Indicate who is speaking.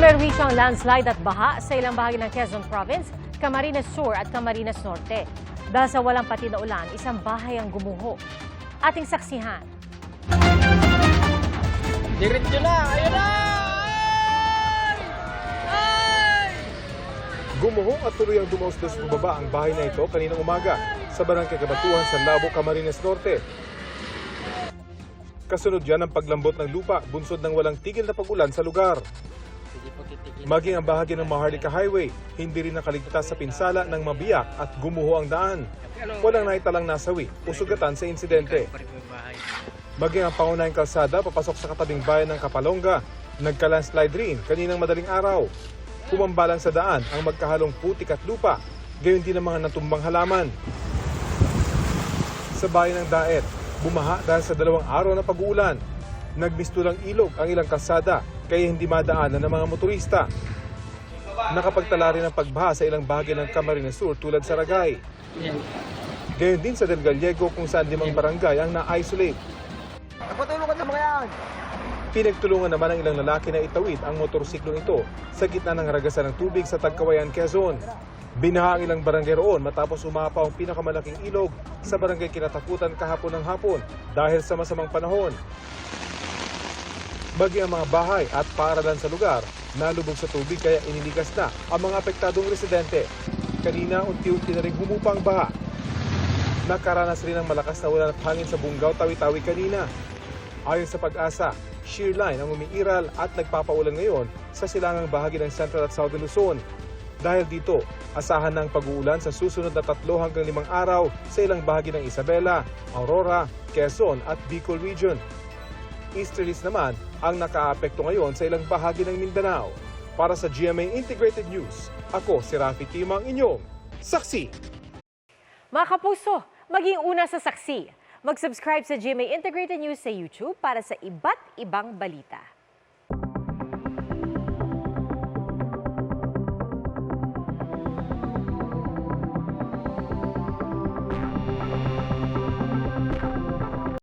Speaker 1: Pumerwisyo ang landslide at baha sa ilang bahagi ng Quezon Province, Camarines Sur at Camarines Norte. Dahil sa walang patid na ulan, isang bahay ang gumuho. Ating saksihan.
Speaker 2: Diretso na! Ayun na!
Speaker 3: Gumuho at tuluyang dumausdos bumaba ang bahay na ito kaninang umaga sa Barangay Kabatuhan sa Labo, Camarines Norte. Kasunod yan ang paglambot ng lupa, bunsod ng walang tigil na pag-ulan sa lugar. Maging ang bahagi ng Maharlika Highway, hindi rin nakaligtas sa pinsala ng mabiyak at gumuho ang daan. Walang naitalang nasawi o sugatan sa insidente. Maging ang pangunahing kalsada papasok sa katabing bayan ng Kapalonga, nagka-landslide rin kaninang madaling araw. Kumambalang sa daan ang magkahalong putik at lupa, gayon din ang mga natumbang halaman. Sa bayan ng Daet, bumaha dahil sa 2 araw na pag-uulan. Nagmistulang ilog ang ilang kalsada kaya hindi madaanan ng mga motorista. Nakapagtala rin ang pagbaha sa ilang bahagi ng Camarines Sur tulad sa Ragay. Gayon din sa Del Gallego kung saan 5 barangay ang na-isolate.
Speaker 2: Napatulungan sa mga yan!
Speaker 3: Pinagtulungan naman ng ilang lalaki na itawid ang motorsiklong ito sa gitna ng ragasan ng tubig sa Tagkawayan, Quezon. Binaha ang ilang barangay roon matapos umapaw ang pinakamalaking ilog sa barangay Kinatakutan kahapon ng hapon dahil sa masamang panahon. Maging ang mga bahay at paaralan sa lugar nalubog sa tubig kaya iniligas na ang mga apektadong residente. Kanina unti-unti na rin humupa ang baha. Nakaranas rin ng malakas na ulan at hangin sa Bungaw, Tawi-Tawi kanina. Ayon sa Pag-asa, shear line ang umiiral at nagpapaulan ngayon sa silangang bahagi ng Central at Southern Luzon. Dahil dito, asahan ng pag-uulan sa susunod na 3 hanggang 5 araw sa ilang bahagi ng Isabela, Aurora, Quezon at Bicol Region. Easterlies naman ang nakaapekto ngayon sa ilang bahagi ng Mindanao. Para sa GMA Integrated News, ako si Rafi Timang, inyong saksi.
Speaker 1: Mga kapuso, maging una sa saksi. Mag-subscribe sa GMA Integrated News sa YouTube para sa iba't ibang balita.